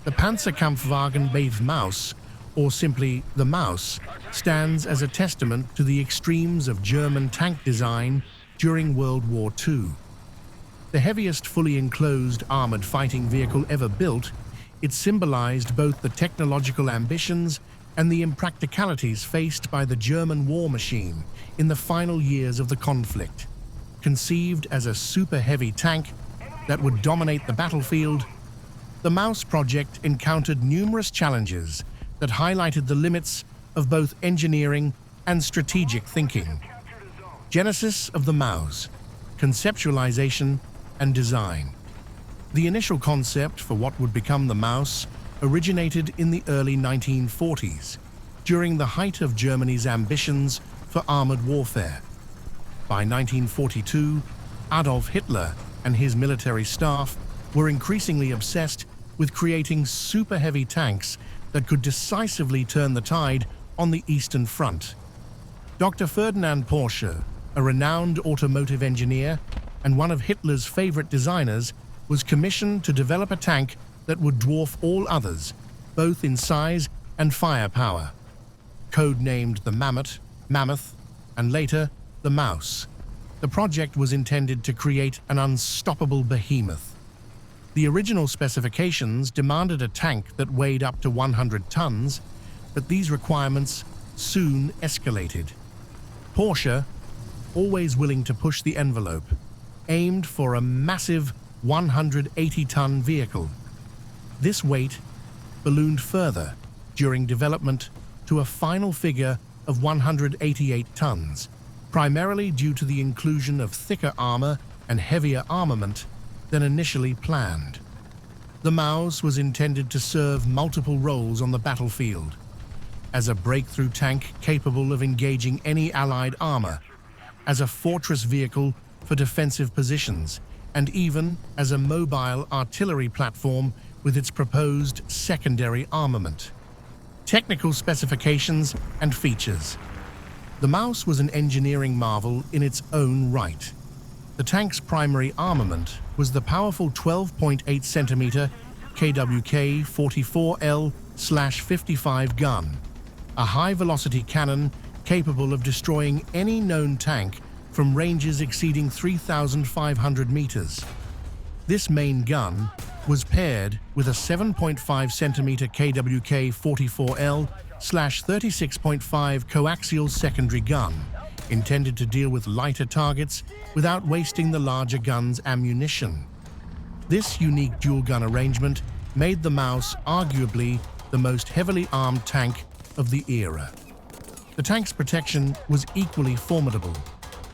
The Panzerkampfwagen Bave Maus, or simply the Maus, stands as a testament to the extremes of German tank design during World War II. The heaviest fully enclosed armored fighting vehicle ever built, it symbolized both the technological ambitions and the impracticalities faced by the German war machine in the final years of the conflict. Conceived as a super-heavy tank that would dominate the battlefield, the Maus project encountered numerous challenges that highlighted the limits of both engineering and strategic thinking. Genesis of the Maus, conceptualization and design. The initial concept for what would become the Maus originated in the early 1940s, during the height of Germany's ambitions for armored warfare. By 1942, Adolf Hitler and his military staff were increasingly obsessed with creating super-heavy tanks that could decisively turn the tide on the Eastern Front. Dr. Ferdinand Porsche, a renowned automotive engineer and one of Hitler's favorite designers, was commissioned to develop a tank that would dwarf all others, both in size and firepower. Codenamed the Mammoth, and later the Maus, the project was intended to create an unstoppable behemoth. The original specifications demanded a tank that weighed up to 100 tons, but these requirements soon escalated. Porsche, always willing to push the envelope, aimed for a massive 180-ton vehicle. This weight ballooned further during development to a final figure of 188 tons, primarily due to the inclusion of thicker armor and heavier armament than initially planned. The Maus was intended to serve multiple roles on the battlefield: as a breakthrough tank capable of engaging any Allied armor, as a fortress vehicle for defensive positions, and even as a mobile artillery platform with its proposed secondary armament. Technical specifications and features. The Maus was an engineering marvel in its own right. The tank's primary armament was the powerful 12.8 centimeter KWK 44L/55 gun, a high-velocity cannon capable of destroying any known tank from ranges exceeding 3,500 meters. This main gun was paired with a 7.5 centimeter KWK 44L/36.5 coaxial secondary gun, intended to deal with lighter targets without wasting the larger gun's ammunition. This unique dual-gun arrangement made the Maus arguably the most heavily armed tank of the era. The tank's protection was equally formidable,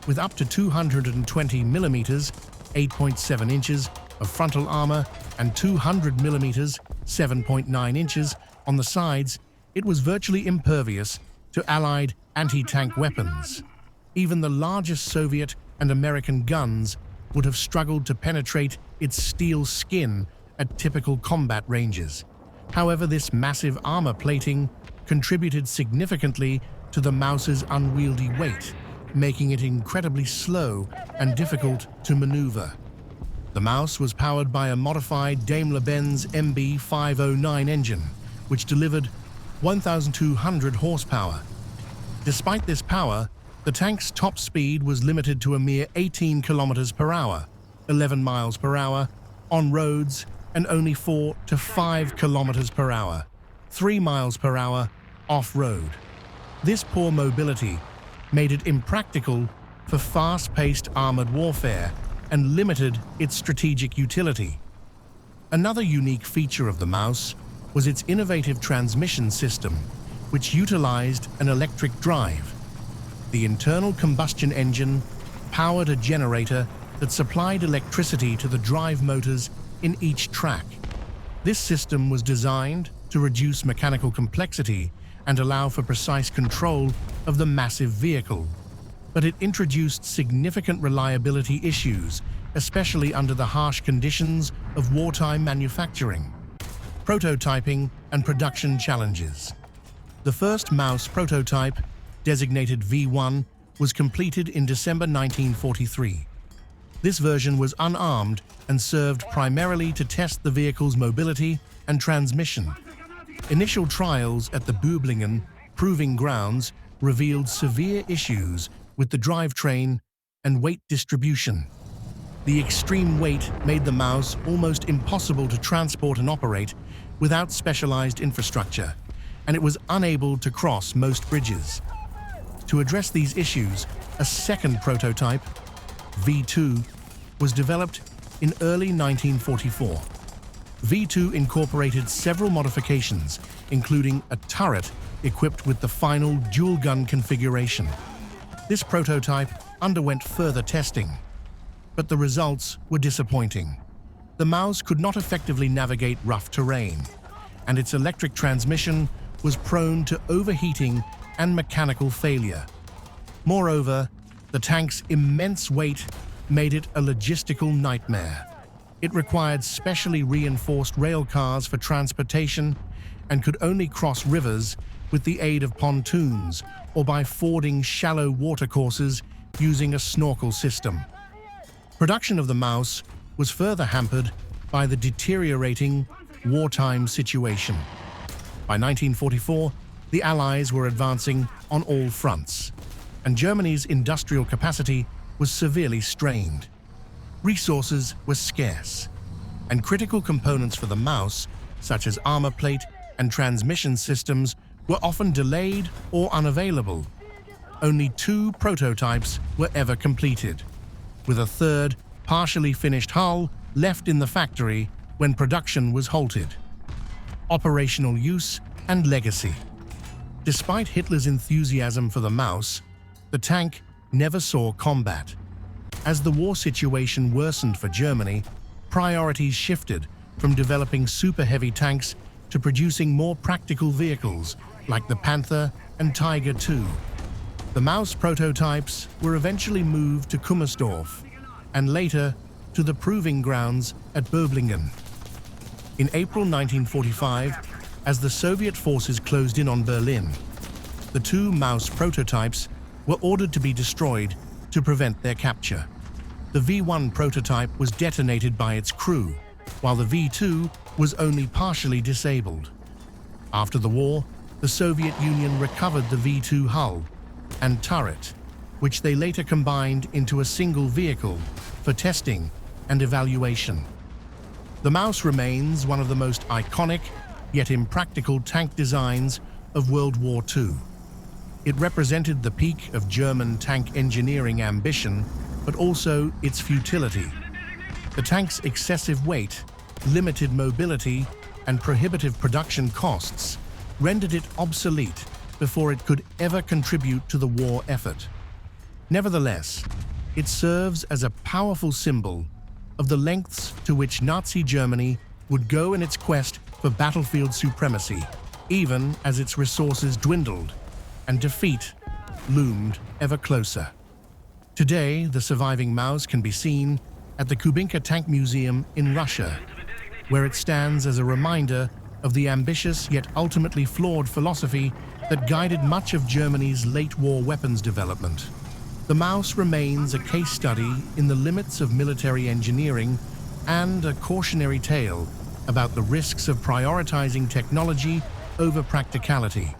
with up to 220 millimeters, 8.7 inches of frontal armor and 200 millimeters, 7.9 inches on the sides. It was virtually impervious to Allied anti-tank weapons. Even the largest Soviet and American guns would have struggled to penetrate its steel skin at typical combat ranges. However, this massive armor plating contributed significantly to the Maus's unwieldy weight, making it incredibly slow and difficult to maneuver. The Maus was powered by a modified Daimler-Benz MB 509 engine, which delivered 1,200 horsepower. Despite this power, the tank's top speed was limited to a mere 18 kilometers per hour, 11 miles per hour on roads, and only 4 to 5 kilometers per hour, 3 miles per hour off-road. This poor mobility made it impractical for fast-paced armored warfare and limited its strategic utility. Another unique feature of the Maus was its innovative transmission system, which utilized an electric drive. The internal combustion engine powered a generator that supplied electricity to the drive motors in each track. This system was designed to reduce mechanical complexity and allow for precise control of the massive vehicle, but it introduced significant reliability issues, especially under the harsh conditions of wartime manufacturing. Prototyping and production challenges. The first Maus prototype, designated V1, was completed in December 1943. This version was unarmed and served primarily to test the vehicle's mobility and transmission. Initial trials at the Böblingen proving grounds revealed severe issues with the drivetrain and weight distribution. The extreme weight made the Maus almost impossible to transport and operate without specialized infrastructure, and it was unable to cross most bridges. To address these issues, a second prototype, V2, was developed in early 1944. V2 incorporated several modifications, including a turret equipped with the final dual-gun configuration. This prototype underwent further testing, but the results were disappointing. The Maus could not effectively navigate rough terrain, and its electric transmission was prone to overheating and mechanical failure. Moreover, the tank's immense weight made it a logistical nightmare. It required specially reinforced rail cars for transportation and could only cross rivers with the aid of pontoons or by fording shallow watercourses using a snorkel system. Production of the Maus was further hampered by the deteriorating wartime situation. By 1944, the Allies were advancing on all fronts, and Germany's industrial capacity was severely strained. Resources were scarce, and critical components for the Maus, such as armor plate and transmission systems, were often delayed or unavailable. Only 2 prototypes were ever completed, with a third, partially finished hull left in the factory when production was halted. Operational use and legacy. Despite Hitler's enthusiasm for the Maus, the tank never saw combat. As the war situation worsened for Germany, priorities shifted from developing super-heavy tanks to producing more practical vehicles like the Panther and Tiger II. The Maus prototypes were eventually moved to Kummersdorf and later to the proving grounds at Böblingen. In April 1945, as the Soviet forces closed in on Berlin, the 2 Maus prototypes were ordered to be destroyed to prevent their capture. The V1 prototype was detonated by its crew, while the V2 was only partially disabled. After the war, the Soviet Union recovered the V2 hull and turret, which they later combined into a single vehicle for testing and evaluation. The Maus remains one of the most iconic yet impractical tank designs of World War II. It represented the peak of German tank engineering ambition, but also its futility. The tank's excessive weight, limited mobility, and prohibitive production costs rendered it obsolete before it could ever contribute to the war effort. Nevertheless, it serves as a powerful symbol of the lengths to which Nazi Germany would go in its quest for battlefield supremacy, even as its resources dwindled and defeat loomed ever closer. Today, the surviving Maus can be seen at the Kubinka Tank Museum in Russia, where it stands as a reminder of the ambitious yet ultimately flawed philosophy that guided much of Germany's late-war weapons development. The Maus remains a case study in the limits of military engineering and a cautionary tale about the risks of prioritizing technology over practicality.